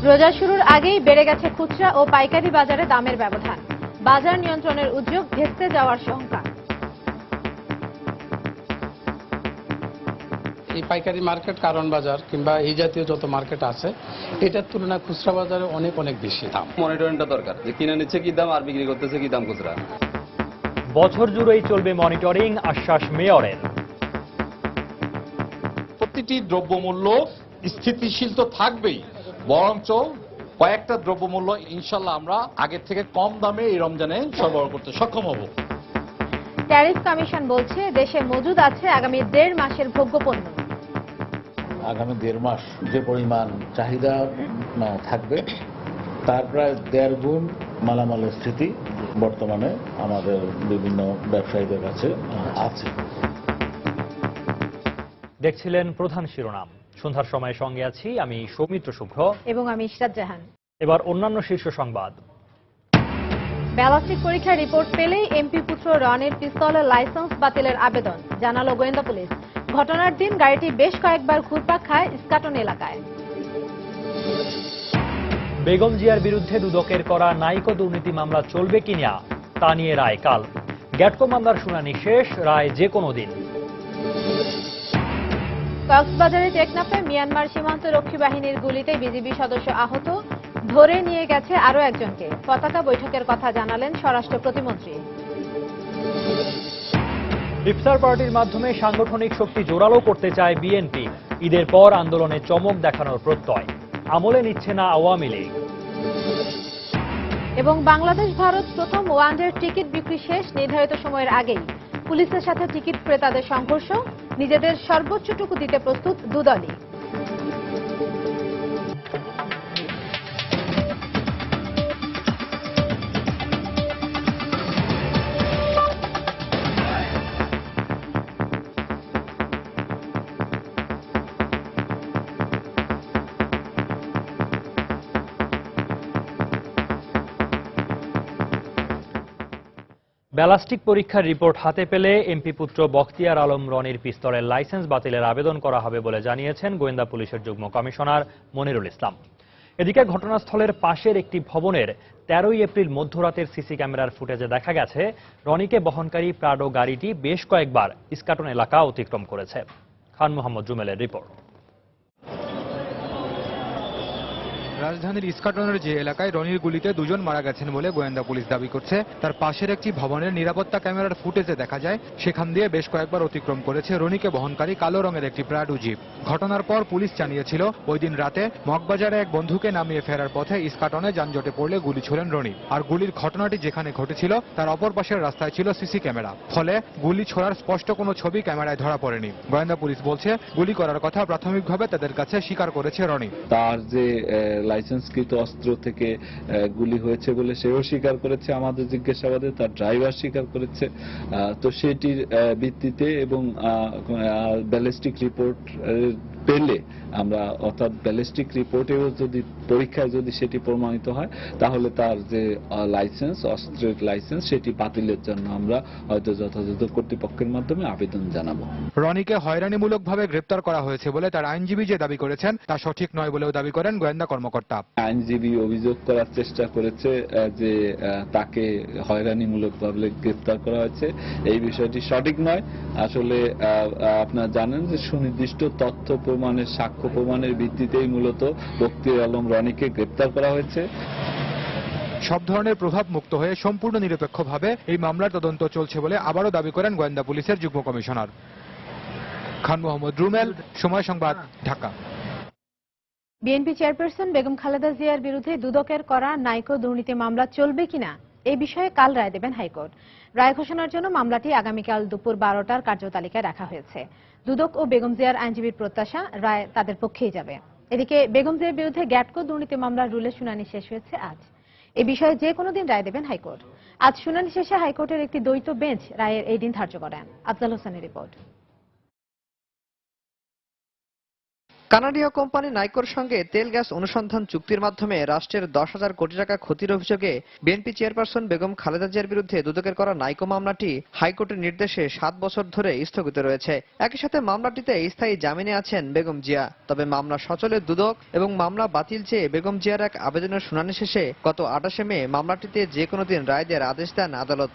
রোজা শুরুর আগেই বেড়ে গেছে খুচরা ও পাইকারি বাজারে দামের ব্যবধান। বাজার নিয়ন্ত্রণের উদ্যোগ ভেস্তে যাওয়ার শঙ্কা। এই পাইকারি মার্কেট, কারণ বাজার কিংবা এই জাতীয় যত মার্কেট আছে, এটার তুলনায় খুচরা বাজারে অনেক অনেক বেশি দাম। মনিটরিংটা দরকার, যে কিনে নিচ্ছে কি দাম আর বিক্রি করতেছে কি দাম খুচরা। বছর জুড়েই চলবে মনিটরিং, আশ্বাস মেয়রের। প্রতিটি দ্রব্যমূল্য স্থিতিশীল তো থাকবেই, বরঞ্চ কয়েকটা দ্রব্যমূল্য ইনশাল্লাহ আমরা আগের থেকে কম দামে এই রমজানে সরবরাহ করতে সক্ষম হব। ট্যারিফ কমিশন বলছে দেশে মজুদ আছে আগামী 1.5 মাসের ভোগ্যপণ্য। আগামী 1.5 মাস যে পরিমাণ চাহিদা থাকবে তার প্রায় 1.5 গুণ মালামালের স্থিতি বর্তমানে আমাদের বিভিন্ন ব্যবসায়ীদের কাছে আছে। দেখছিলেন প্রধান শিরোনাম। সন্ধ্যার সময় সঙ্গে আছি আমি সৌমিত্র শুভ্র এবং আমি ইশরাত জাহান। এবার অন্যান্য শীর্ষ সংবাদ। ব্যালস্টিক পরীক্ষার রিপোর্ট পেলেই এমপি পুত্র রনির পিস্তলের লাইসেন্স বাতিলের আবেদন, জানালো গোয়েন্দা পুলিশ। ঘটনার দিন গাড়িটি বেশ কয়েকবার ঘুরপাক খায় ইস্কাটন এলাকায়। বেগম জিয়ার বিরুদ্ধে দুদকের করা নাইকো দুর্নীতি মামলা চলবে কিনা তা নিয়ে রায় কাল। গ্যাটকো মামলার শুনানি শেষ, রায় যে কোনো দিন। কক্সবাজারের টেকনাফে মিয়ানমার সীমান্ত রক্ষী বাহিনীর গুলিতে বিজিবি সদস্য আহত, ধরে নিয়ে গেছে আরো একজনকে। পতাকা বৈঠকের কথা জানালেন স্বরাষ্ট্র প্রতিমন্ত্রী। ইফতার পার্টির মাধ্যমে সাংগঠনিক শক্তি জোরালো করতে চায় বিএনপি। ঈদের পর আন্দোলনে চমক দেখানোর প্রত্যয়, আমলে নিচ্ছে না আওয়ামী লীগ। এবং বাংলাদেশ ভারত প্রথম ওয়ানডের টিকিট বিক্রি শেষ নির্ধারিত সময়ের আগেই। পুলিশের সাথে টিকিট ক্রেতাদের সংঘর্ষ, নিজেদের সর্বোচ্চটুকু দিতে প্রস্তুত দুদলই। ব্যালাস্টিক পরীক্ষার রিপোর্ট হাতে পেলে এমপি পুত্র বখতিয়ার আলম রনির পিস্তলের লাইসেন্স বাতিলের আবেদন করা হবে বলে জানিয়েছেন গোয়েন্দা পুলিশের যুগ্ম কমিশনার মনিরুল ইসলাম। এদিকে ঘটনাস্থলের পাশের একটি ভবনের 13 এপ্রিল মধ্যরাতের সিসি ক্যামেরার ফুটেজে দেখা গেছে রনিকে বহনকারী প্রাডো গাড়িটি বেশ কয়েকবার ইস্কাটন এলাকা অতিক্রম করেছে। খান মোহাম্মদ জুমেলের রিপোর্ট। রাজধানীর ইস্কাটনের যে এলাকায় রনির গুলিতে 2 জন মারা গেছেন বলে গোয়েন্দা পুলিশ দাবি করছে, তার পাশের একটি ভবনের নিরাপত্তা ক্যামেরার ফুটেজে দেখা যায় সেখান দিয়ে বেশ কয়েকবার অতিক্রম করেছে রনিকে বহনকারী কালো রঙের একটি প্রাডো জিপ। ঘটনার পর পুলিশ জানিয়েছিল ওই দিন রাতে মগবাজারে এক বন্ধুকে নামিয়ে ফেরার পথে ইস্কাটনে যানজটে পড়লে গুলি ছোড়েন রনি। আর গুলির ঘটনাটি যেখানে ঘটেছিল তার অপর পাশের রাস্তায় ছিল সিসি ক্যামেরা, ফলে গুলি ছোড়ার স্পষ্ট কোনো ছবি ক্যামেরায় ধরা পড়েনি। গোয়েন্দা পুলিশ বলছে গুলি করার কথা প্রাথমিকভাবে তাদের কাছে স্বীকার করেছে রনি। তার যে লাইসেন্সকৃত অস্ত্র থেকে গুলি হয়েছে বলে সেও স্বীকার করেছে আমাদের জিজ্ঞাসাবাদে, তার ড্রাইভার স্বীকার করেছে। তো সেটির ভিত্তিতে এবং ব্যালিস্টিক রিপোর্ট পেলে আমরা, অর্থাৎ ব্যালিস্টিক রিপোর্টেও যদি পরীক্ষায় যদি সেটি প্রমাণিত হয় তাহলে তার যে লাইসেন্স, অস্ত্রের লাইসেন্স, সেটি বাতিলের জন্য আমরা হয়তো যথাযথ কর্তৃপক্ষের মাধ্যমে আবেদন জানাবো। রনিকে হয়রানিমূলকভাবে গ্রেপ্তার করা হয়েছে বলে তার আইনজীবী যে দাবি করেছেন তা সঠিক নয় বলেও দাবি করেন গোয়েন্দা কর্মকর্তা। আইনজীবী অভিযোগ করার চেষ্টা করেছে যে তাকে হয়রানিমূলকভাবে গ্রেপ্তার করা হয়েছে। এই বিষয়টি সঠিক নয়। আসলে আপনারা জানেন যে সুনির্দিষ্ট তথ্য প্রমাণের, সাক্ষ্য প্রমাণের ভিত্তিতেই মূলত বখতিয়ার আলম রনিকে গ্রেপ্তার করা হয়েছে। সব ধরনের প্রভাব মুক্ত হয়ে সম্পূর্ণ নিরপেক্ষভাবে এই মামলার তদন্ত চলছে বলে আবারও দাবি করেন গোয়েন্দা পুলিশের যুগ্ম কমিশনার। খান মোহাম্মদ রুমেল, সময় সংবাদ, ঢাকা। বিএনপি চেয়ারপারসন বেগম খালেদা জিয়ার বিরুদ্ধে দুদকের করা নাইকো দুর্নীতি মামলা চলবে কিনা এই বিষয়ে কাল রায় দেবেন হাইকোর্ট। রায় ঘোষণার জন্য মামলাটি আগামীকাল দুপুর 12টার কার্যতালিকায় রাখা হয়েছে। দুদক ও বেগম জিয়ার আইনজীবীর প্রত্যাশা রায় তাদের পক্ষেই যাবে। এদিকে বেগম জিয়ার বিরুদ্ধে গ্যাটকো দুর্নীতি মামলার রুলের শুনানি শেষ হয়েছে আজ। এ বিষয়ে যে কোনো দিন রায় দেবেন হাইকোর্ট। আজ শুনানি শেষে হাইকোর্টের একটি দ্বৈত বেঞ্চ রায়ের এই দিন ধার্য করেন। আফজাল হোসেনের রিপোর্ট। কানাডীয় কোম্পানি নাইকোর সঙ্গে তেল গ্যাস অনুসন্ধান চুক্তির মাধ্যমে রাষ্ট্রের 10,000 কোটি টাকা ক্ষতির অভিযোগে বিএনপি চেয়ারপারসন বেগম খালেদা জিয়ার বিরুদ্ধে দুদকের করা নাইকো মামলাটি হাইকোর্টের নির্দেশে 7 বছর ধরে স্থগিত রয়েছে। একই সাথে মামলাটিতে স্থায়ী জামিনে আছেন বেগম জিয়া। তবে মামলা সচলে দুদক এবং মামলা বাতিল চেয়ে বেগম জিয়ার এক আবেদনের শুনানি শেষে গত 28 মে মামলাটিতে যে কোনো দিন রায় দেওয়ার আদেশ দেন আদালত।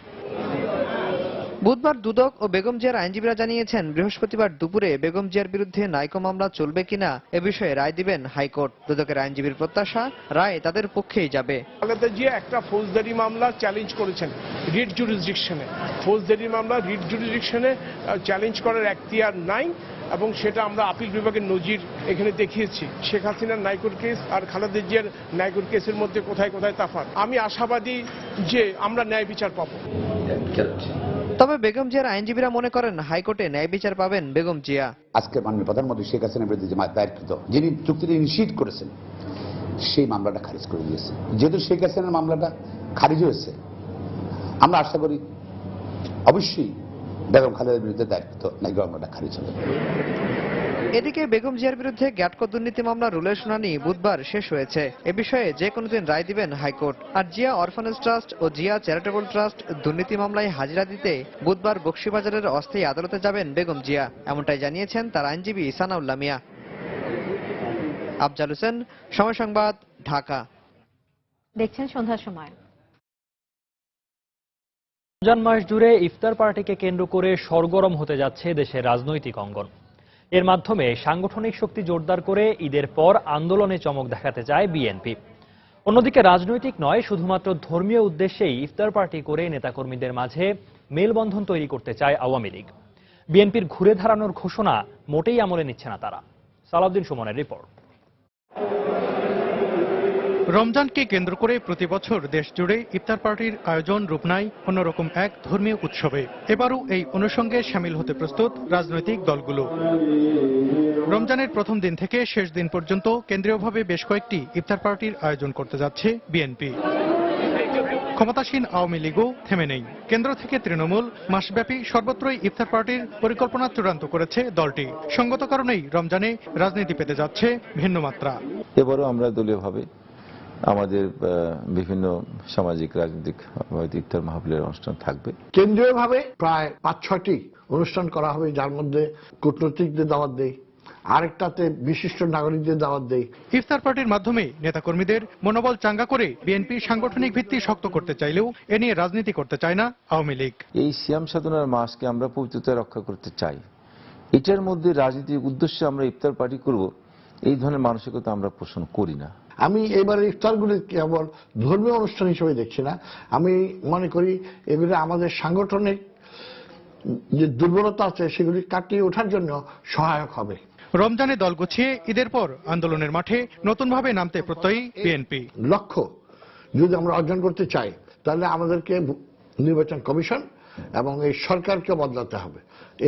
বুধবার দুদক ও বেগম জিয়ার আইনজীবীরা জানিয়েছেন বৃহস্পতিবার দুপুরে বেগম জিয়ার বিরুদ্ধে নাইকো মামলা চলবে কিনা এ বিষয়ে রায় দিবেন হাইকোর্ট। দুদকের আইনজীবীর প্রত্যাশা রায় তাদের পক্ষেই যাবে। খালেদা জিয়া একটা ফৌজদারি মামলা চ্যালেঞ্জ করেছেন রিট জুরিসডিকশনে। ফৌজদারি মামলা রিট জুরিসডিকশনে চ্যালেঞ্জ করার এখতিয়ার নাই এবং সেটা আমরা আপিল বিভাগের নজির এখানে দেখিয়েছি। শেখ হাসিনার নাইকোর কেস আর খালেদা জিয়ার নাইকোর কেসের মধ্যে কোথায় কোথায় তফাৎ। আমি আশাবাদী যে আমরা ন্যায় বিচার পাবো। তবে বেগম জিয়ার আইনজীবীরা মনে করেন হাইকোর্টে ন্যায় বিচার পাবেন বেগম জিয়া। আজকে মাননীয় প্রধানমন্ত্রী শেখ হাসিনার বিরুদ্ধে যে দায়েরকৃত, যিনি চুক্তিটি নিশ্চিত করেছেন, সেই মামলাটা খারিজ করে দিয়েছে। যেহেতু শেখ হাসিনার মামলাটা খারিজ হয়েছে, আমরা আশা করি অবশ্যই বেগম খালেদার বিরুদ্ধে দায়েরকৃত নাইকো মামলাটা খারিজ হবে। এদিকে বেগম জিয়ার বিরুদ্ধে গ্যাটকো দুর্নীতি মামলা রুলের শুনানি বুধবার শেষ হয়েছে। এ বিষয়ে যে কোনো দিন রায় দিবেন হাইকোর্ট। আর জিয়া অরফানেজ ট্রাস্ট ও জিয়া চ্যারিটেবল ট্রাস্ট দুর্নীতি মামলায় হাজিরা দিতে বুধবার বকশীবাজারের অস্থায়ী আদালতে যাবেন বেগম জিয়া, এমনটাই জানিয়েছেন তার আইনজীবী সানাউল্লাহ মিয়া। আফজাল হোসেন, সময় সংবাদ, ঢাকা। দেখছেন সন্ধ্যার সময়। রমজান মাস জুড়ে ইফতার পার্টিকে কেন্দ্র করে সরগরম হতে যাচ্ছে দেশের রাজনৈতিক অঙ্গন। এর মাধ্যমে সাংগঠনিক শক্তি জোরদার করে ঈদের পর আন্দোলনে চমক দেখাতে চায় বিএনপি। অন্যদিকে রাজনৈতিক নয়, শুধুমাত্র ধর্মীয় উদ্দেশ্যেই ইফতার পার্টি করে নেতাকর্মীদের মাঝে মেলবন্ধন তৈরি করতে চায় আওয়ামী লীগ। বিএনপির ঘুরে দাঁড়ানোর ঘোষণা মোটেই আমলে নিচ্ছে না তারা। সালাউদ্দিন সুমনের রিপোর্ট। রমজানকে কেন্দ্র করে প্রতি বছর দেশ জুড়ে ইফতার পার্টির আয়োজন রূপ নেয় অন্যরকম এক ধর্মীয় উৎসবে। এবারও এই অনুষঙ্গে শামিল হতে প্রস্তুত রাজনৈতিক দলগুলো। রমজানের প্রথম দিন থেকে শেষ দিন পর্যন্ত কেন্দ্রীয়ভাবে বেশ কয়েকটি ইফতার পার্টির আয়োজন করতে যাচ্ছে বিএনপি। ক্ষমতাসীন আওয়ামী লীগও থেমে নেই। কেন্দ্র থেকে তৃণমূল মাসব্যাপী সর্বত্রই ইফতার পার্টির পরিকল্পনা চূড়ান্ত করেছে দলটি। সঙ্গত কারণেই রমজানে রাজনীতি পেতে যাচ্ছে ভিন্ন মাত্রা। এবারও আমরা দলীয়ভাবে আমাদের বিভিন্ন সামাজিক রাজনৈতিক ইফতার মাহফিলের অনুষ্ঠান থাকবে। কেন্দ্রীয়ভাবে প্রায় 5-6টি অনুষ্ঠান করা হবে, যার মধ্যে কূটনৈতিকদের দাওয়াত দেয়, আরেকটাতে বিশিষ্ট নাগরিকদের দাওয়াত দেয়। ইফতার পার্টির মাধ্যমে নেতাকর্মীদের মনোবল চাঙ্গা করে বিএনপি সাংগঠনিক ভিত্তি শক্ত করতে চাইলেও এ নিয়ে রাজনীতি করতে চায় না আওয়ামী লীগ। এই সিয়াম সাধনার মাসকে আমরা পবিত্রতা রক্ষা করতে চাই। এটার মধ্যে রাজনীতির উদ্দেশ্যে আমরা ইফতার পার্টি করব, এই ধরনের মানসিকতা আমরা পোষণ করি না। আমি এবারে ইফতারগুলি কেবল ধর্মীয় অনুষ্ঠান হিসেবে দেখছি না। আমি মনে করি এগুলো আমাদের সাংগঠনিক যে দুর্বলতা আছে সেগুলি কাটিয়ে ওঠার জন্য সহায়ক হবে। রমজানে দল গুছিয়ে ঈদের পর আন্দোলনের মাঠে নতুনভাবে নামতে প্রত্যয়ী বিএনপি। লক্ষ্য যদি আমরা অর্জন করতে চাই, তাহলে আমাদেরকে নির্বাচন কমিশন এবং এই সরকারকে বদলাতে হবে।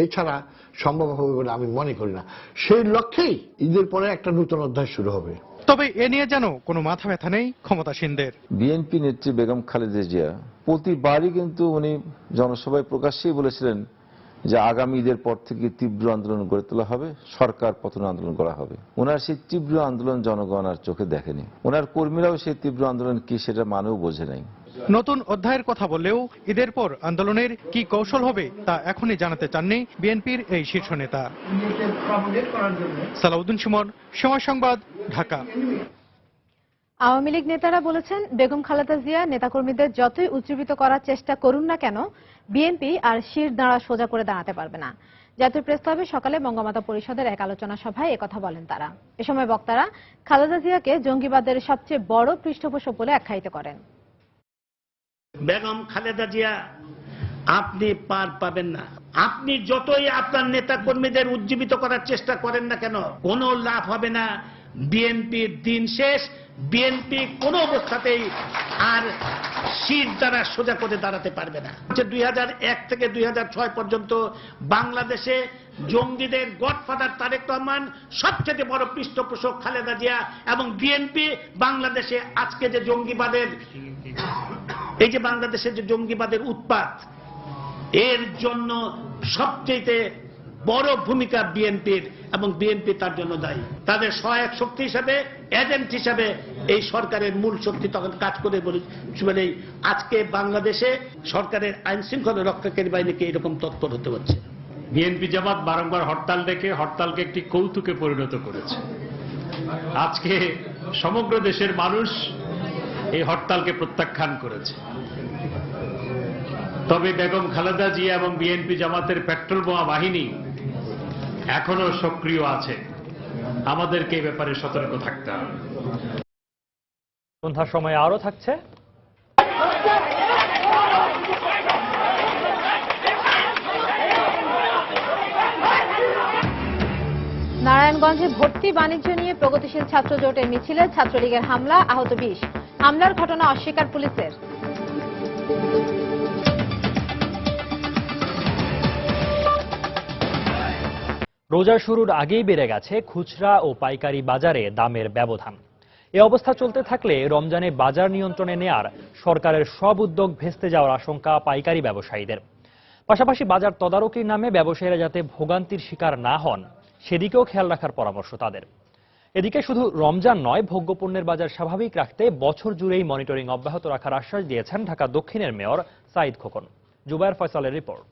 এছাড়া সম্ভব হবে বলে আমি মনে করি না। সেই লক্ষ্যেই ঈদের পরে একটা নতুন অধ্যায় শুরু হবে। তবে এ নিয়ে যেন কোনো মাথা ব্যথা নেই ক্ষমতাসীনদের। বিএনপি নেত্রী বেগম খালেদা জিয়া প্রতিবারই কিন্তু উনি জনসভায় প্রকাশ্যেই বলেছিলেন যে আগামী ঈদের পর থেকে তীব্র আন্দোলন গড়ে তোলা হবে, সরকার পতন আন্দোলন করা হবে। ওনার সেই তীব্র আন্দোলন জনগণ আর চোখে দেখেনি। ওনার কর্মীরাও সেই তীব্র আন্দোলন কি সেটা মানেও বোঝে নাই। নতুন অধ্যায়ের কথা বললেও ঈদের পর আন্দোলনের কি কৌশল হবে তা এখনই জানাতে চাননি বিএনপির এই শীর্ষ নেতা। সালাউদ্দিন সুমন, সময় সংবাদ, ঢাকা। আওয়ামী লীগ নেতারা বলেছেন, বেগম খালেদা জিয়া নেতাকর্মীদের যতই উজ্জীবিত করার চেষ্টা করুন না কেন, বিএনপি আর শির দাঁড়া সোজা করে দাঁড়াতে পারবে না। জাতীয় প্রেস ক্লাবে সকালে বঙ্গমাতা পরিষদের এক আলোচনা সভায় একথা বলেন তারা। এ সময় বক্তারা খালেদা জিয়াকে জঙ্গিবাদের সবচেয়ে বড় পৃষ্ঠপোষক বলে আখ্যায়িত করেন। বেগম খালেদা জিয়া, আপনি পার পাবেন না। আপনি যতই আপনার নেতা কর্মীদের উজ্জীবিত করার চেষ্টা করেন না কেন, কোনো লাভ হবে না। বিএনপির দিন শেষ। বিএনপি কোনো অবস্থাতেই আর শির দ্বারা সোজা করে দাঁড়াতে পারবে না। 2001 থেকে 2006 পর্যন্ত বাংলাদেশে জঙ্গিদের গডফাদার তারেক রহমান, সবচেয়ে বড় পৃষ্ঠপোষক খালেদা জিয়া, এবং বিএনপি বাংলাদেশে আজকে যে জঙ্গিবাদের, এই যে বাংলাদেশের যে জঙ্গিবাদের উৎপাত, এর জন্য সবচেয়ে বড় ভূমিকা বিএনপির, এবং বিএনপি তার জন্য দায়ী। তাদের সহায়ক শক্তি হিসাবে, এজেন্ট হিসাবে এই সরকারের মূল শক্তি তখন কাজ করে বলেই আজকে বাংলাদেশে সরকারের আইন শৃঙ্খলা রক্ষাকারী বাহিনীকে এরকম তৎপর হতে হচ্ছে। বিএনপি জামাত বারংবার হরতাল ডেকে হরতালকে একটি কৌতুকে পরিণত করেছে। আজকে সমগ্র দেশের মানুষ এই হরতালকে প্রত্যাখ্যান করেছে। তবে বেগম খালেদা জিয়া এবং বিএনপি জামাতের পেট্রোল বোমা বাহিনী এখনো সক্রিয় আছে। আমাদেরকে এই ব্যাপারে সতর্ক থাকতে হবে। সন্ধ্যার সময় আরো থাকছে নারায়ণগঞ্জে ভর্তি বাণিজ্য নিয়ে প্রগতিশীল ছাত্র জোটের মিছিলে ছাত্রলীগের হামলা, আহত 20। হামলার ঘটনা অস্বীকার পুলিশের। রোজা শুরুর আগেই বেড়ে গেছে খুচরা ও পাইকারি বাজারে দামের ব্যবধান। এ অবস্থা চলতে থাকলে রমজানে বাজার নিয়ন্ত্রণে নেয়ার সরকারের সব উদ্যোগ ভেস্তে যাওয়ার আশঙ্কা পাইকারি ব্যবসায়ীদের। পাশাপাশি বাজার তদারকির নামে ব্যবসায়ীরা যাতে ভোগান্তির শিকার না হন সেদিকেও খেয়াল রাখার পরামর্শ তাদের। এদিকে শুধু রমজান নয়, ভোগ্যপণ্যের বাজার স্বাভাবিক রাখতে বছর জুড়েই মনিটরিং অব্যাহত রাখার আশ্বাস দিয়েছেন ঢাকা দক্ষিণের মেয়র সাঈদ খোকন। জুবায়ের ফয়সালের রিপোর্ট।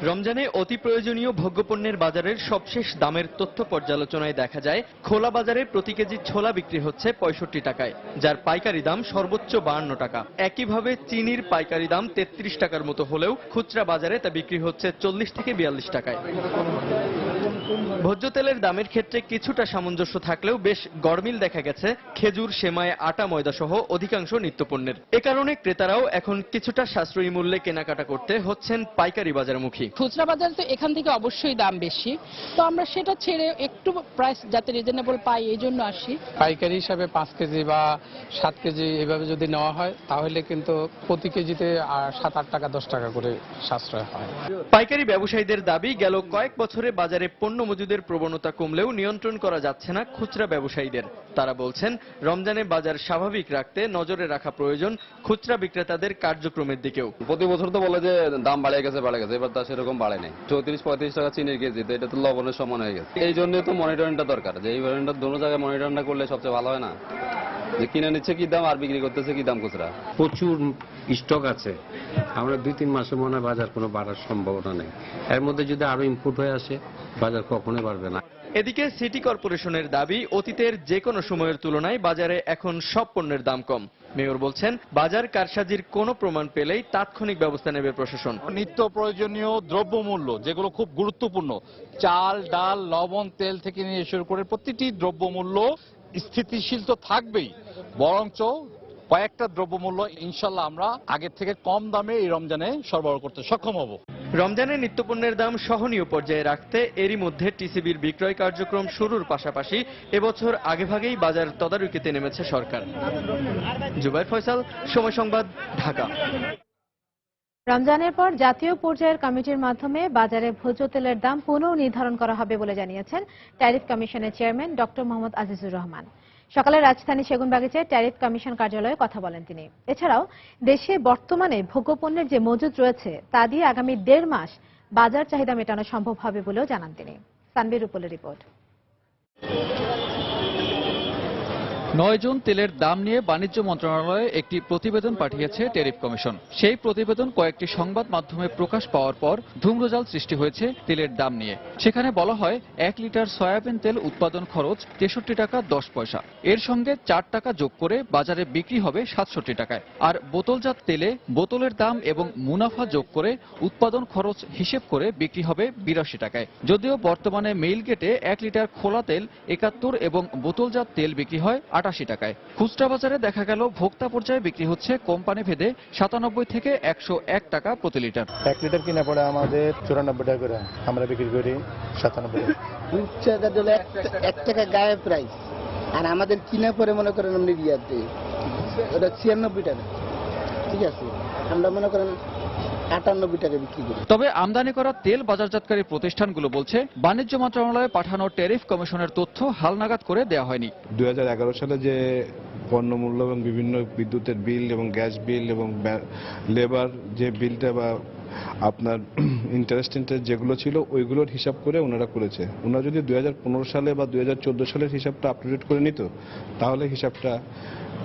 রমজানে অতি প্রয়োজনীয় ভোগ্যপণ্যের বাজারের সবশেষ দামের তথ্য পর্যালোচনায় দেখা যায় খোলা বাজারে প্রতি কেজি ছোলা বিক্রি হচ্ছে 65 টাকায়, যার পাইকারি দাম সর্বোচ্চ 52 টাকা। একইভাবে চিনির পাইকারি দাম 33 টাকার মতো হলেও খুচরা বাজারে তা বিক্রি হচ্ছে 40 থেকে 42 টাকায়। ভোজ্য তেলের দামের ক্ষেত্রে কিছুটা সামঞ্জস্য থাকলেও বেশ গড়মিল দেখা গেছে খেজুর, সেমাই, আটা, ময়দা সহ অধিকাংশ নিত্যপণ্যের। এ কারণে ক্রেতারাও এখন কিছুটা সাশ্রয়ী মূল্যে কেনাকাটা করতে হচ্ছেন পাইকারি বাজারমুখী। খুচরা বাজারে তো এখান থেকে অবশ্যই দাম বেশি, তো আমরা সেটা ছেড়ে একটু প্রাইস যাতে রিজনেবল পাই এই জন্য আসি। পাইকারি হিসাবে 5 কেজি বা 7 কেজি এভাবে যদি নেওয়া হয় তাহলে কিন্তু প্রতি কেজিতে 7-8 টাকা 10 টাকা করে সাশ্রয় হয়। পাইকারি ব্যবসায়ীদের দাবি, গেল কয়েক বছরে বাজারে পণ্য মজুদের প্রবণতা কমলেও নিয়ন্ত্রণ করা যাচ্ছে না খুচরা ব্যবসায়ীদের। তারা বলছেন, রমজানে বাজার স্বাভাবিক রাখতে নজরে রাখা প্রয়োজন খুচরা বিক্রেতাদের কার্যক্রমের দিকেও। প্রতি বছর তো বলে যে দাম বাড়ে গেছে, এবার তা সেরকম বাড়ে নাই। 34-35 টাকা চিনির কেজি, তো এটা তো লবণের সমান হয়ে গেছে। এই জন্য তো মনিটরিংটা দরকার, যে এই মনিটরিংটা দোনো জায়গায় মনিটরিংটা করলে সবচেয়ে ভালো হয় না, যে কিনে নিচ্ছে কি দাম আর বিক্রি করতেছে কি দাম খুচরা। প্রচুর স্টক আছে, আমরা 2-3 মাসে মনে হয় বাজার কোনো বাড়ার সম্ভাবনা নেই। এর মধ্যে যদি আরো ইনপুট হয়ে আসে বাজার কখনোই বাড়বে না। এদিকে সিটি কর্পোরেশনের দাবি, অতীতের যে কোনো সময়ের তুলনায় বাজারে এখন সব পণ্যের দাম কম। মেয়র বলছেন, বাজার কারসাজির কোনো প্রমাণ পেলেই তাৎক্ষণিক ব্যবস্থা নেবে প্রশাসন। নিত্য প্রয়োজনীয় দ্রব্যমূল্য যেগুলো খুব গুরুত্বপূর্ণ, চাল, ডাল, লবণ, তেল থেকে নিয়ে শুরু করে প্রতিটি দ্রব্যমূল্য স্থিতিশীল তো থাকবেই, বরঞ্চ কয়েকটা দ্রব্যমূল্য ইনশাল্লাহ আমরা আগের থেকে কম দামে এই রমজানে সরবরাহ করতে সক্ষম হব। রমজানে নিত্যপণ্যের দাম সহনীয় পর্যায়ে রাখতে এরই মধ্যে টিসিবির বিক্রয় কার্যক্রম শুরুর পাশাপাশি এবছর আগেভাগেই বাজার তদারকিতে নেমেছে সরকার। জুবায়ের ফয়সাল, সময় সংবাদ, ঢাকা। রমজানের পর জাতীয় পর্যায়ের কমিটির মাধ্যমে বাজারে ভোজ্য তেলের দাম পুনর্নির্ধারণ করা হবে বলে জানিয়েছেন ট্যারিফ কমিশনের চেয়ারম্যান ডক্টর মোহাম্মদ আজিজুর রহমান। সকালে রাজধানী সেগুনবাগিচায় ট্যারিফ কমিশন কার্যালয়ে কথা বলেন তিনি। এছাড়াও দেশে বর্তমানে ভোগ্যপণ্যের যে মজুদ রয়েছে তা দিয়ে আগামী 1.5 মাস বাজার চাহিদা মেটানো সম্ভব হবে বলেও জানান তিনি। সানবির রূপলের রিপোর্ট। 9 জুন তেলের দাম নিয়ে বাণিজ্য মন্ত্রণালয়ে একটি প্রতিবেদন পাঠিয়েছে ট্যারিফ কমিশন। সেই প্রতিবেদন কয়েকটি সংবাদ মাধ্যমে প্রকাশ পাওয়ার পর ধূম্রজাল সৃষ্টি হয়েছে তেলের দাম নিয়ে। সেখানে বলা হয় 1 লিটার সয়াবিন তেল উৎপাদন খরচ 63 টাকা 10 পয়সা, এর সঙ্গে 4 টাকা যোগ করে বাজারে বিক্রি হবে 67 টাকায়। আর বোতলজাত তেলে বোতলের দাম এবং মুনাফা যোগ করে উৎপাদন খরচ হিসেব করে বিক্রি হবে 82 টাকায়। যদিও বর্তমানে মেইল গেটে 1 লিটার খোলা তেল 71 এবং বোতলজাত তেল বিক্রি হয় 88 টাকায়। খুচরা বাজারে দেখা গেল ভোক্তা পর্যায়ে বিক্রি হচ্ছে কোম্পানি ভেদে 97 থেকে 101 টাকা প্রতি লিটার। 1 লিটার কিনা পড়ে আমাদের 94 টাকা করে, আমরা বিক্রি করি 97। খুচরা হলো 1 টাকা গায়ে প্রাইস, আর আমাদের কিনা পরে মনে করেন আপনি ইয়াতে ওটা 96 টাকা, ঠিক আছে, আমরা মনে করেন 98 টাকা বিক্রি করি। তবে আমদানি করা তেল বাজারজাতকারী প্রতিষ্ঠানগুলো বলছে বাণিজ্য মন্ত্রণালয়ে পাঠানো ট্যারিফ কমিশনের তথ্য হালনাগাদ করে দেওয়া হয়নি। 2011 সালে যে পণ্যমূল্য এবং বিভিন্ন বিদ্যুতের বিল এবং গ্যাস বিল এবং লেবার যে বিলটা বা আপনার ইন্টারেস্ট যেগুলো ছিল ওইগুলোর হিসাব করে ওনারা করেছে। ওনারা যদি 2015 সালে বা 2014 সালের হিসাবটা আপ টু ডেট করে নিত তাহলে হিসাবটা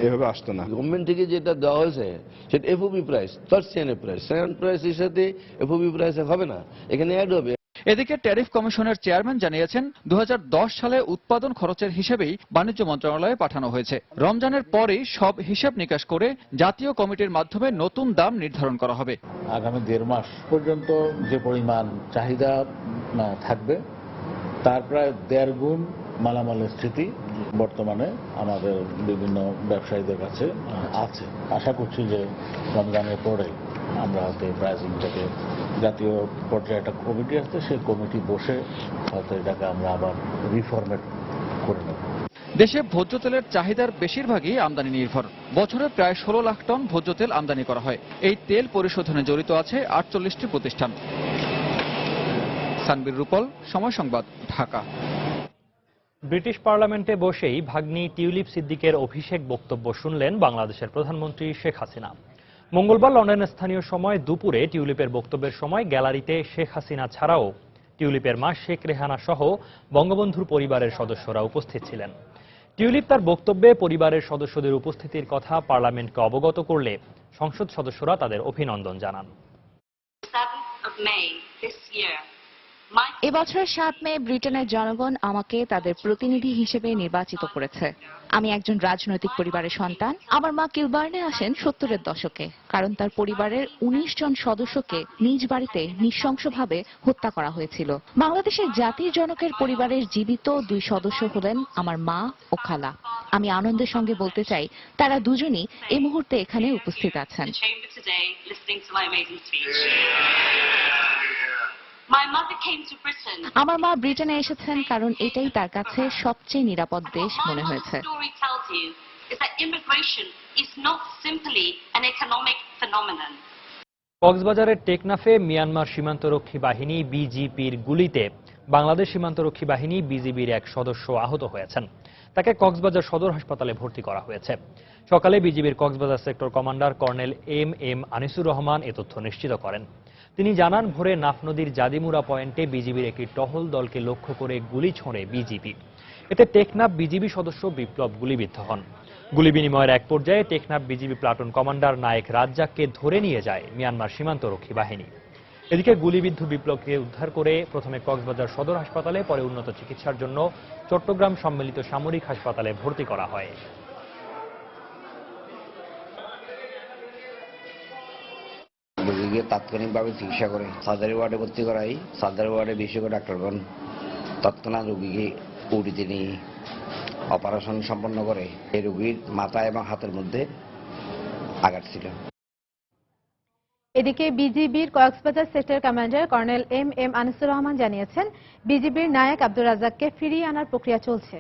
এভাবে আসতো না। গভর্নমেন্ট থেকে যেটা দেওয়া হয়েছে সেটা এফওবি প্রাইস, তার সিএনএ প্রাইস, সিএনএ প্রাইসের সাথে এফওবি প্রাইস হবে না, এখানে অ্যাড হবে। এদিকে ট্যারিফ কমিশনের চেয়ারম্যান জানিয়েছেন 2010 সালে উৎপাদন খরচের হিসেবেই বাণিজ্য মন্ত্রণালয়ে পাঠানো হয়েছে। রমজানের পরেই সব হিসাব নিকাশ করে জাতীয় কমিটির মাধ্যমে নতুন দাম নির্ধারণ করা হবে। আগামী 1.5 মাস পর্যন্ত যে পরিমাণ চাহিদা থাকবে তার প্রায় 1.5 গুণ মালামালের স্থিতি বর্তমানে আমাদের বিভিন্ন ব্যবসায়ীদের কাছে আছে। আশা করছি যে রমজানের পরে আমরা হয়তো প্রাইসিংটাকে জাতীয় পর্যায়ে একটা কমিটি আছে, সেই কমিটি বসে হয়তো এটাকে আমরা আবার রিফরমেট করে নেব। দেশে ভোজ্য তেলের চাহিদার বেশিরভাগই আমদানি নির্ভর। বছরে প্রায় 16 লাখ টন ভোজ্য তেল আমদানি করা হয়। এই তেল পরিশোধনে জড়িত আছে 48টি প্রতিষ্ঠান। সানবীর রূপল, সময় সংবাদ, ঢাকা। ব্রিটিশ পার্লামেন্টে বসেই ভাগ্নি টিউলিপ সিদ্দিকের অভিষেক বক্তব্য শুনলেন বাংলাদেশের প্রধানমন্ত্রী শেখ হাসিনা। মঙ্গলবার লন্ডনের স্থানীয় সময় দুপুরে টিউলিপের বক্তব্যের সময় গ্যালারিতে শেখ হাসিনা ছাড়াও টিউলিপের মা শেখ রেহানা সহ বঙ্গবন্ধুর পরিবারের সদস্যরা উপস্থিত ছিলেন। টিউলিপ তার বক্তব্যে পরিবারের সদস্যদের উপস্থিতির কথা পার্লামেন্টকে অবগত করলে সংসদ সদস্যরা তাদের অভিনন্দন জানান। এবছরের 7 মে ব্রিটেনের জনগণ আমাকে তাদের প্রতিনিধি হিসেবে নির্বাচিত করেছে। আমি একজন রাজনৈতিক পরিবারের সন্তান। আমার মা কিলবার্নে আসেন 70-এর দশকে, কারণ তার পরিবারের 19 জন সদস্যকে নিজ বাড়িতে নৃশংসভাবে হত্যা করা হয়েছিল। বাংলাদেশের জাতির জনকের পরিবারের জীবিত 2 সদস্য হলেন আমার মা ও খালা। আমি আনন্দের সঙ্গে বলতে চাই তারা দুজনই এই মুহূর্তে এখানে উপস্থিত আছেন। আমার মা ব্রিটেনে এসেছেন কারণ এটাই তার কাছে সবচেয়ে নিরাপদ দেশ মনে হয়েছে। কক্সবাজারের টেকনাফে মিয়ানমার সীমান্তরক্ষী বাহিনী বিজিপির গুলিতে বাংলাদেশ সীমান্তরক্ষী বাহিনী বিজিবির এক সদস্য আহত হয়েছেন। তাকে কক্সবাজার সদর হাসপাতালে ভর্তি করা হয়েছে। সকালে বিজিবির Cox's Bazar sector commander colonel M Anisur Rahman এ তথ্য নিশ্চিত করেন। তিনি জানান, ভোরে নাফ নদীর জাদিমুরা পয়েন্টে বিজিবির একটি টহল দলকে লক্ষ্য করে গুলি ছোঁড়ে বিজিবি। এতে টেকনাফ বিজিবি সদস্য বিপ্লব গুলিবিদ্ধ হন। গুলি বিনিময়ের এক পর্যায়ে Teknaf BGB platoon commander Naik রাজ্জাককে ধরে নিয়ে যায় মিয়ানমার সীমান্তরক্ষী বাহিনী। এদিকে গুলিবিদ্ধ বিপ্লবকে উদ্ধার করে প্রথমে কক্সবাজার সদর হাসপাতালে, পরে উন্নত চিকিৎসার জন্য চট্টগ্রাম সম্মিলিত সামরিক হাসপাতালে ভর্তি করা হয়। রোগীকে তাৎক্ষণিকভাবে চিকিৎসা করে সার্জারি ওয়ার্ডে ভর্তি করাই। সার্জারি ওয়ার্ডে বিশেষজ্ঞ ডাক্তারগণ তৎক্ষণাৎ রোগীকে ওটিতে নিয়ে অপারেশন সম্পন্ন করে। এই রোগীর মাথা এবং হাতের মধ্যে আঘাত ছিল। এদিকে বিজিবির Cox's Bazar sector commander colonel M Anisur Rahman জানিয়েছেন, বিজিবির নায়ক আব্দুর রাজ্জাককে ফিরিয়ে আনার প্রক্রিয়া চলছে।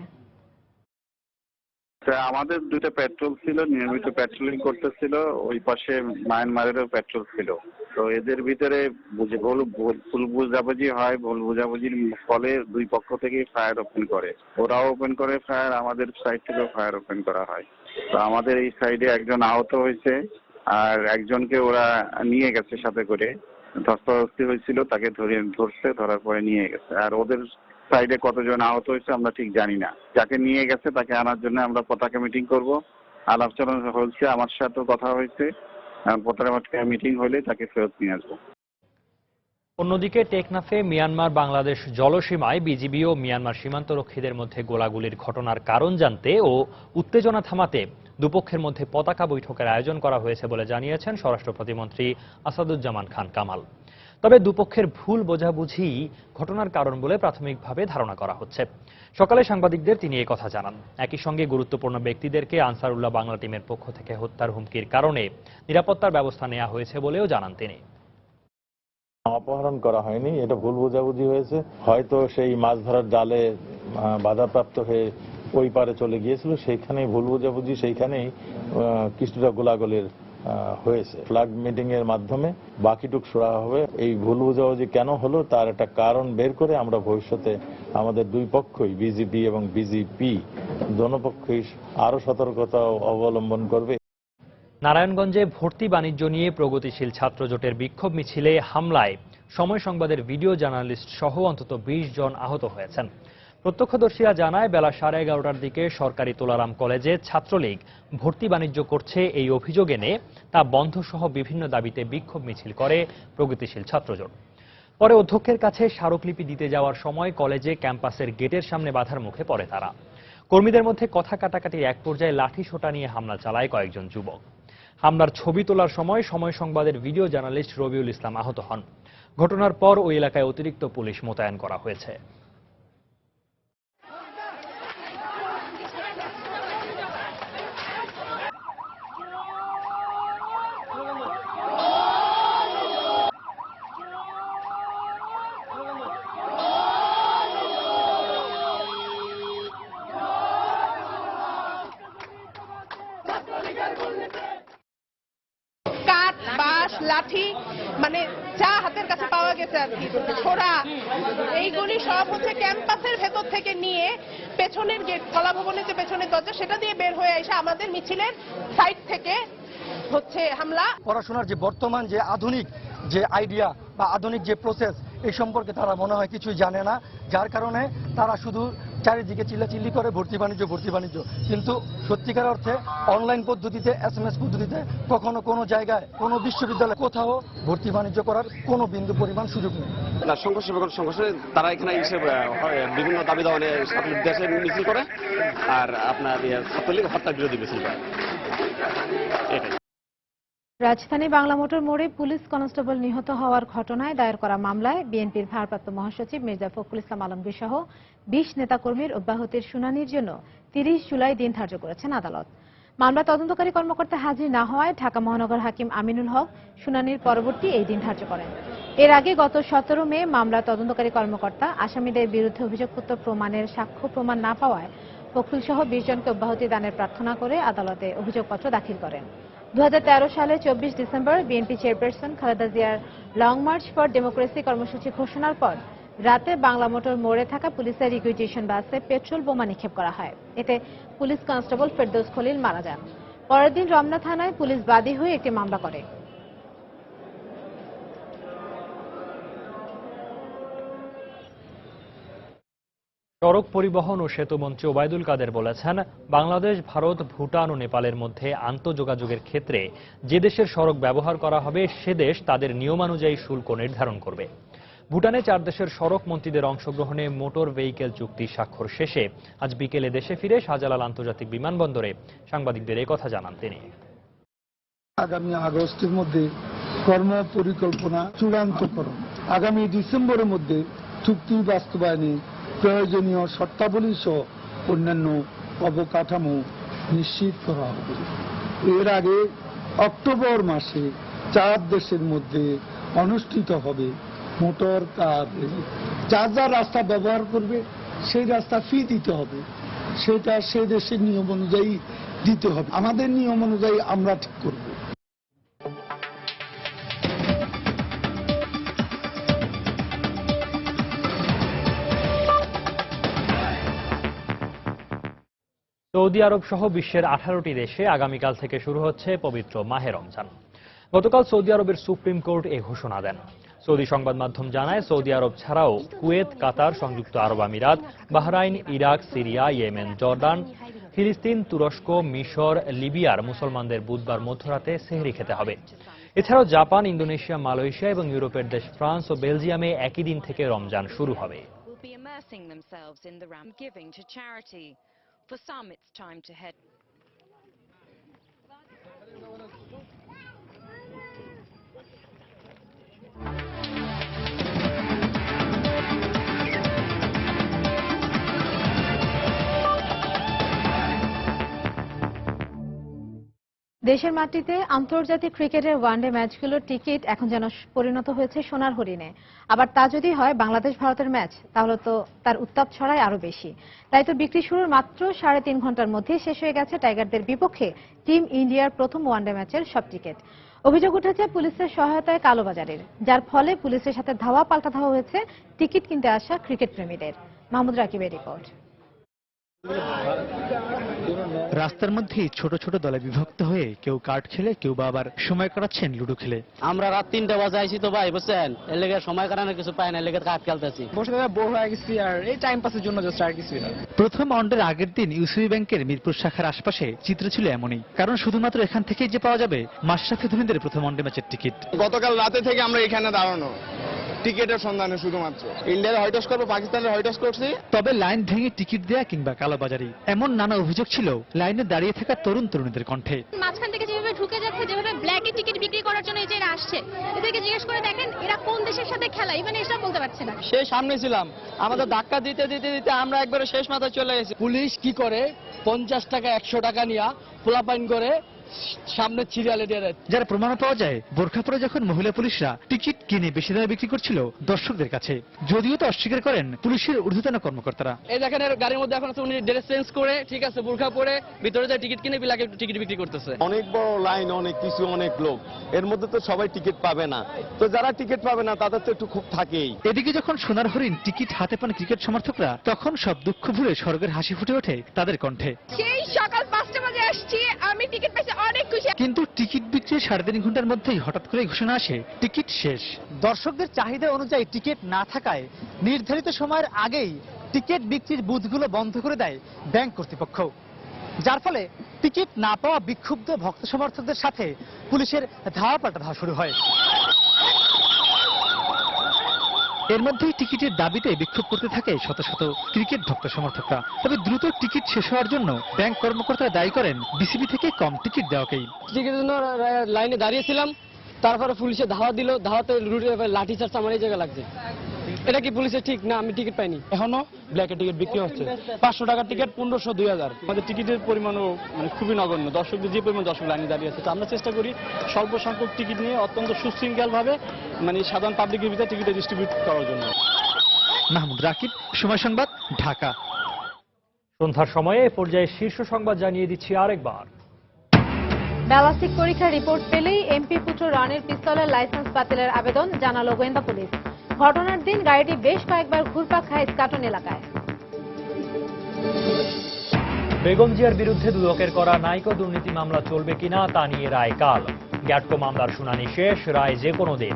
আমাদের 2টা পেট্রোল ছিল, নিয়মিত পেট্রোলিং করতেছিল। ওই পাশে মায়ানমারেরও পেট্রোল ছিল। তো এদের ভিতরে ভুল বুঝাবুঝি হয়। ভুল বুঝাবুঝির ফলে 2 পক্ষ থেকে ফায়ার ওপেন করে। ওরাও ওপেন করে ফায়ার, আমাদের সাইড থেকেও ফায়ার ওপেন করা হয়। তো আমাদের এই সাইডে একজন আহত হয়েছে, আর একজনকে ওরা নিয়ে গেছে সাথে করে। ধস্তাধস্তি হয়েছিল, তাকে ধরার পরে নিয়ে গেছে। আর ওদের সাইডে কতজন আহত হয়েছে আমরা ঠিক জানি না। যাকে নিয়ে গেছে তাকে আনার জন্য আমরা পতাকা মিটিং করব। আলাপচারণ হচ্ছে, আমার সাথেও কথা হয়েছে। পতাকা মিটিং হলে তাকে ফেরত নিয়ে আসবো। অন্যদিকে টেকনাফে মিয়ানমার বাংলাদেশ জলসীমায় বিজিবি ও মিয়ানমার সীমান্তরক্ষীদের মধ্যে গোলাগুলির ঘটনার কারণ জানতে ও উত্তেজনা থামাতে দুপক্ষের মধ্যে পতাকা বৈঠকের আয়োজন করা হয়েছে বলে জানিয়েছেন স্বরাষ্ট্র প্রতিমন্ত্রী আসাদুজ্জামান খান কামাল। তবে দুপক্ষের ভুল বোঝাবুঝি ঘটনার কারণ বলে প্রাথমিকভাবে ধারণা করা হচ্ছে। সকালে সাংবাদিকদের তিনি এই কথা জানান। একই সঙ্গে গুরুত্বপূর্ণ ব্যক্তিদেরকে আনসারুল্লাহ বাংলা টিমের পক্ষ থেকে হত্যার হুমকির কারণে নিরাপত্তার ব্যবস্থা নেওয়া হয়েছে বলেও জানান তিনি। অপহরণ করা হয়নি, এটা ভুল বোঝাবুঝি হয়েছে। হয়তো সেই মাছ ধরার জালে বাধাপ্রাপ্ত হয়ে ওই পারে চলে গিয়েছিল, সেইখানেই ভুল বোঝাবুঝি, সেইখানেই কিছুটা গোলাগুলির হয়েছে। ফ্ল্যাগ মিটিং এর মাধ্যমে বাকিটুক সরা হবে। এই ভুল বোঝাবুঝি কেন হলো তার একটা কারণ বের করে আমরা ভবিষ্যতে আমাদের 2 পক্ষই, বিজিবি এবং বিজিপি, দোনো পক্ষই আরো সতর্কতা অবলম্বন করবে। নারায়ণগঞ্জে ভর্তি বাণিজ্য নিয়ে প্রগতিশীল ছাত্র জোটের বিক্ষোভ মিছিলে হামলায় সময় সংবাদের ভিডিও জার্নালিস্ট সহ অন্তত 20 জন আহত হয়েছেন। প্রত্যক্ষদর্শীরা জানায় বেলা 11:30টার দিকে সরকারি তোলারাম কলেজে ছাত্রলীগ ভর্তি বাণিজ্য করছে এই অভিযোগ এনে তা বন্ধ সহ বিভিন্ন দাবিতে বিক্ষোভ মিছিল করে প্রগতিশীল ছাত্রজোট। পরে অধ্যক্ষের কাছে স্মারকলিপি দিতে যাওয়ার সময় কলেজে ক্যাম্পাসের গেটের সামনে বাধার মুখে পড়ে তারা। কর্মীদের মধ্যে কথা কাটাকাটির এক পর্যায়ে লাঠি সোঁটা নিয়ে হামলা চালায় কয়েকজন যুবক। হামলার ছবি তোলার সময় সময় সংবাদের ভিডিও জার্নালিস্ট রবিউল ইসলাম আহত হন। ঘটনার পর ওই এলাকায় অতিরিক্ত পুলিশ মোতায়েন করা হয়েছে। কাঠ, বাঁশ, লাঠি, মানে যা হাতের কাছে পাওয়া গেছে আর কি, ছোড়া, এইগুলি সব হচ্ছে ক্যাম্পাসের ভেতর থেকে নিয়ে পেছনের গেট, কলা ভবনের যে পেছনের দরজা সেটা দিয়ে বের হয়ে এসে আমাদের মিছিলের সাইড থেকে হচ্ছে হামলা। পড়াশোনার যে বর্তমান যে আধুনিক যে আইডিয়া বা আধুনিক যে প্রসেস এই সম্পর্কে তারা মনে হয় কিছুই জানে না, যার কারণে তারা শুধু চারিদিকে চিল্লাচিল্লি করে ভর্তি বাণিজ্য, কিন্তু সত্যিকার অর্থে অনলাইন পদ্ধতিতে SMS পদ্ধতিতে কখনো কোনো জায়গায় কোনো বিশ্ববিদ্যালয়ে কোথাও ভর্তি বাণিজ্য করার কোনো বিন্দু পরিমাণ সুযোগ নেই। সংঘর্ষে তারা এখানে বিভিন্ন দাবি দাওয়া নিয়ে দেশে মিছিল করে আর আপনার ছাত্রলীগ হত্যা বিরোধী মিছিল করে। রাজধানী বাংলা মোটর মোড়ে পুলিশ কনস্টেবল নিহত হওয়ার ঘটনায় দায়ের করা মামলায় বিএনপির ভারপ্রাপ্ত মহাসচিব মির্জা ফখরুল ইসলাম আলমগীর সহ 20 নেতাকর্মীর অব্যাহতির শুনানির জন্য 30 জুলাই দিন ধার্য করেছেন আদালত। মামলা তদন্তকারী কর্মকর্তা হাজির না হওয়ায় ঢাকা মহানগর হাকিম আমিনুল হক শুনানির পরবর্তী এই দিন ধার্য করেন। এর আগে গত 17 মে মামলা তদন্তকারী কর্মকর্তা আসামিদের বিরুদ্ধে অভিযোগপত্র প্রমাণের সাক্ষ্য প্রমাণ না পাওয়ায় ফখরুল সহ 20 জনকে অব্যাহতি দানের প্রার্থনা করে আদালতে অভিযোগপত্র দাখিল করেন। 2013 সালে 24 ডিসেম্বর বিএনপি চেয়ারপারসন খালেদা জিয়ার লং মার্চ ফর ডেমোক্রেসি কর্মসূচি ঘোষণার পর রাতে বাংলা মোটর মোড়ে থাকা পুলিশের রিকুইজিশন বাসে পেট্রোল বোমা নিক্ষেপ করা হয়। এতে পুলিশ কনস্টেবল ফেরদৌস খলিল মারা যান। পরের দিন রমনা থানায় পুলিশ বাদী হয়ে একটি মামলা করে। সড়ক পরিবহন ও সেতু মন্ত্রী ওবায়দুল কাদের বলেছেন, বাংলাদেশ, ভারত, ভুটান ও নেপালের মধ্যে আন্তঃযোগাযোগের ক্ষেত্রে যে দেশের সড়ক ব্যবহার করা হবে সে দেশ তাদের নিয়মানুযায়ী শুল্ক নির্ধারণ করবে। ভুটানে 4 দেশের সড়ক মন্ত্রীদের অংশগ্রহণে মোটর ভেহিকেল চুক্তি স্বাক্ষর শেষে আজ বিকেলে দেশে ফিরে শাহজালাল আন্তর্জাতিক বিমানবন্দরে সাংবাদিকদের এই কথা জানান তিনি। আগামী আগস্টের মধ্যে কর্ম পরিকল্পনা চূড়ান্তকরণ, আগামী ডিসেম্বরের মধ্যে চুক্তি বাস্তবায়নে প্রয়োজনীয় শর্তাবলী সহ অন্যান্য অবকাঠামো নিশ্চিত করা হবে। এর আগে অক্টোবর মাসে 4 দেশের মধ্যে অনুষ্ঠিত হবে মোটর কার র্যালি। যার যার রাস্তা ব্যবহার করবে সেই রাস্তা ফি দিতে হবে, সেটা সে দেশের নিয়ম অনুযায়ী দিতে হবে। আমাদের নিয়ম অনুযায়ী আমরা ঠিক করব। সৌদি আরব সহ বিশ্বের 18টি দেশে আগামীকাল থেকে শুরু হচ্ছে পবিত্র মাহে রমজান। গতকাল সৌদি আরবের সুপ্রিম কোর্ট এই ঘোষণা দেন। সৌদি সংবাদ মাধ্যম জানায়, সৌদি আরব ছাড়াও কুয়েত, কাতার, সংযুক্ত আরব আমিরাত, Bahrain, Iraq, Syria, Yemen, Jordan, ফিলিস্তিন, তুরস্ক, মিশর, লিবিয়ার মুসলমানদের বুধবার মধ্যরাতে সেহরি খেতে হবে। এছাড়াও জাপান, ইন্দোনেশিয়া, মালয়েশিয়া এবং ইউরোপের দেশ ফ্রান্স ও বেলজিয়ামে একই দিন থেকে রমজান শুরু হবে। For some, it's time to head. দেশের মাটিতে আন্তর্জাতিক ক্রিকেটের ওয়ানডে ম্যাচগুলোর টিকিট এখন যেন পরিণত হয়েছে সোনার হরিণে। আবার তা যদি হয় বাংলাদেশ ভারতের ম্যাচ, তাহলে তো তার উত্তাপ ছড়ায় আরো বেশি। তাই তো বিক্রি শুরুর মাত্র 3.5 ঘন্টার মধ্যে শেষ হয়ে গেছে টাইগারদের বিপক্ষে টিম ইন্ডিয়ার প্রথম ওয়ানডে ম্যাচের সব টিকিট। অভিযোগ উঠেছে পুলিশের সহায়তায় কালোবাজারের, যার ফলে পুলিশের সাথে ধাওয়া পাল্টা ধাওয়া হয়েছে টিকিট কিনতে আসা ক্রিকেট প্রেমীদের। মাহমুদ রাকিবের রিপোর্ট। রাস্তার মধ্যেই ছোট ছোট দলে বিভক্ত হয়ে কেউ কার্ড খেলে, কেউ বা আবার সময় কাটাচ্ছেন লুডো খেলে। আমরা রাত 3টা বাজে আইছি তো ভাই, বুঝছেন, এর লেগে সময় কাটানোর কিছু পাই না, এর লেগে কার্ড খেলতেছি। বসে বোর হয়ে গেছি আর এই টাইম পাসের জন্য জাস্ট আর কিছুই না। প্রথম রাউন্ডের আগের দিন ইউসিবি ব্যাংকের মিরপুর শাখার আশপাশে চিত্র ছিল এমনই, কারণ শুধুমাত্র এখান থেকেই যে পাওয়া যাবে মাশরাফি ধোনিদের প্রথম ওয়ানডে ম্যাচের টিকিট। গতকাল রাতে থেকে আমরা এখানে দাঁড়ানো টিকিটের সন্ধানে, শুধুমাত্র ইন্ডিয়ার হোয়াইট হাউস করবো, পাকিস্তানের হোয়াইট হাউস করছি। তবে লাইন ভেঙে টিকিট দেয়া কিংবা কালোবাজারি এমন নানা অভিযোগ ছিল লাইনে দাঁড়িয়ে থাকা তরুণ তরুণীদের কণ্ঠে। মাঝখান থেকে যেভাবে ঢুকে যাচ্ছে, যেভাবে ব্ল্যাকে টিকিট বিক্রি করার জন্য এই যে এরা আসছে, এদেরকে জিজ্ঞেস করে দেখেন এরা কোন দেশের সাথে খেলা, ইভেন এটা বলতে পারছে না। সেই সামনে ছিলাম, আমাদের ধাক্কা দিতে দিতে দিতে আমরা একবারে শেষ মাথায় চলে গেছি। পুলিশ কি করে 50 টাকা 100 টাকা নিয়ে পোলাপাইন করে সামনে সিরিয়ালে দিয়ে দেয়। যারা প্রমাণ পাওয়া যায়, বোরখা পরে যখন মহিলা পুলিশরা টিকিট কিনে বেশি দামে বিক্রি করছিল দর্শকদের কাছে, যদিও তো অস্বীকার করেন পুলিশের ঊর্ধ্বতন কর্মকর্তারা। এই দেখেন এর গাড়ির মধ্যে এখন উনি ড্রেস চেঞ্জ করে, ঠিক আছে, বোরখা পরে ভিতরে যায় টিকিট কিনে বিলাকে টিকিট বিক্রি করতেছে। অনেক বড় লাইন, অনেক কিছু, অনেক লোক, এর মধ্যে তো সবাই টিকিট পাবে না, তো যারা টিকিট পাবে না তাদের তো একটু খুব থাকেই। এদিকে যখন সোনার হরিণ টিকিট হাতে পান ক্রিকেট সমর্থকরা, তখন সব দুঃখ ভুলে স্বর্গের হাসি ফুটে ওঠে তাদের কণ্ঠে। সেই সকাল 5টা বাজে আসছি, আমি টিকিট পেয়েছি, অনেক খুশি। কিন্তু টিকিট বিক্রির 3.5 ঘন্টার মধ্যেই হঠাৎ করে ঘোষণা আসে টিকিট শেষ। দর্শকদের চাহিদা অনুযায়ী টিকিট না থাকায় নির্ধারিত সময়ের আগেই টিকিট বিক্রির বুথগুলো বন্ধ করে দেয় ব্যাংক কর্তৃপক্ষ, যার ফলে টিকিট না পাওয়া বিক্ষুব্ধ ভক্ত সমর্থকদের সাথে পুলিশের ধাওয়া পাল্টা শুরু হয়। এর মধ্যেই টিকিটের দাবিতে বিক্ষোভ করতে থাকে শত শত ক্রিকেট ভক্ত সমর্থকরা। তবে দ্রুত টিকিট শেষ হওয়ার জন্য ব্যাংক কর্মকর্তারা দায়ী করেন বিসিবি থেকে কম টিকিট দেওয়াকেই। টিকিটের জন্য লাইনে দাঁড়িয়েছিলাম, তারপরে পুলিশে ধাওয়া দিল, ধাওয়াতে লাঠি চার্জ আমার এই জায়গায় লাগছে। এটা কি পুলিশের ঠিক না? আমি টিকিট পাইনি। এখনো ব্ল্যাকে টিকিট বিক্রি হচ্ছে, 500 টাকার টিকিট 1500, 2000। আমাদের টিকিটের পরিমাণও মানে খুবই নগণ্য, দর্শকদের যে পরিমাণ দর্শক লাইনে দাঁড়িয়ে আছে, তো আমরা চেষ্টা করি স্বল্প সংখ্যক টিকিট নিয়ে অত্যন্ত সুশৃঙ্খল ভাবে মানে সাধারণ পাবলিকের ভিতরে টিকিট ডিস্ট্রিবিউট করার জন্য। মাহমুদ রাকিব, সময় সংবাদ, ঢাকা। সন্ধ্যার সময়ে এ পর্যায়ে শীর্ষ সংবাদ জানিয়ে দিচ্ছি আরেকবার। ব্যালাস্টিক পরীক্ষার রিপোর্ট পেলেই এমপি পুত্র রনির পিস্তলের লাইসেন্স বাতিলের আবেদন জানালো গোয়েন্দা পুলিশ। ঘটনার দিন গাড়িটি বেশ কয়েকবার ঘুরপাক খায় ইস্কাটন এলাকায়। বেগম জিয়ার বিরুদ্ধে দুদকের করা নাইকো দুর্নীতি মামলা চলবে কিনা তা নিয়ে রায় কাল। গ্যাটকো মামলার শুনানি শেষ, রায় যে কোনো দিন।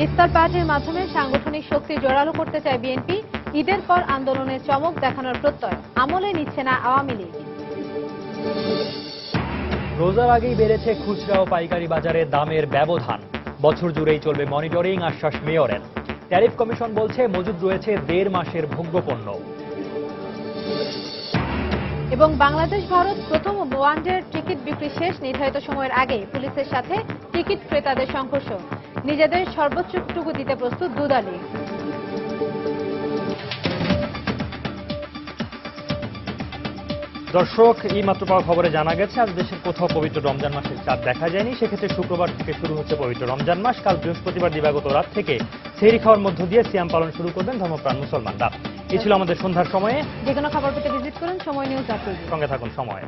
ইফতার পার্টির মাধ্যমে সাংগঠনিক শক্তি জোরালো করতে চায় বিএনপি। ঈদের পর আন্দোলনের চমক দেখানোর প্রত্যয়, আমলে নিচ্ছে না আওয়ামী লীগ। রোজার আগেই বেড়েছে খুচরা ও পাইকারি বাজারে দামের ব্যবধান। বছর জুড়েই চলবে মনিটরিং, আশ্বাস মেয়রের। ট্যারিফ কমিশন বলছে মজুদ রয়েছে 1.5 মাসের ভোগ্যপণ্য। এবং বাংলাদেশ ভারত প্রথম ওয়ানডের টিকিট বিক্রি শেষ, নির্ধারিত সময়ের আগে পুলিশের সাথে টিকিট ক্রেতাদের সংঘর্ষ। নিজেদের সর্বোচ্চটুকু দিতে প্রস্তুত দুদলই। দর্শক, এই মাত্র পাওয়া খবরে জানা গেছে আজ দেশের কোথাও পবিত্র রমজান মাসের চাঁদ দেখা যায়নি। সেক্ষেত্রে শুক্রবার থেকে শুরু হচ্ছে পবিত্র রমজান মাস। কাল বৃহস্পতিবার দিবাগত রাত থেকে সেহরি খাওয়ার মধ্য দিয়ে সিয়াম পালন শুরু করবেন ধর্মপ্রাণ মুসলমানরা। এই ছিল আমাদের সন্ধ্যার সময়ে। যে কোনো খবর পেতে ভিজিট করুন সময় নিউজ.tv। সঙ্গে থাকুন সময়।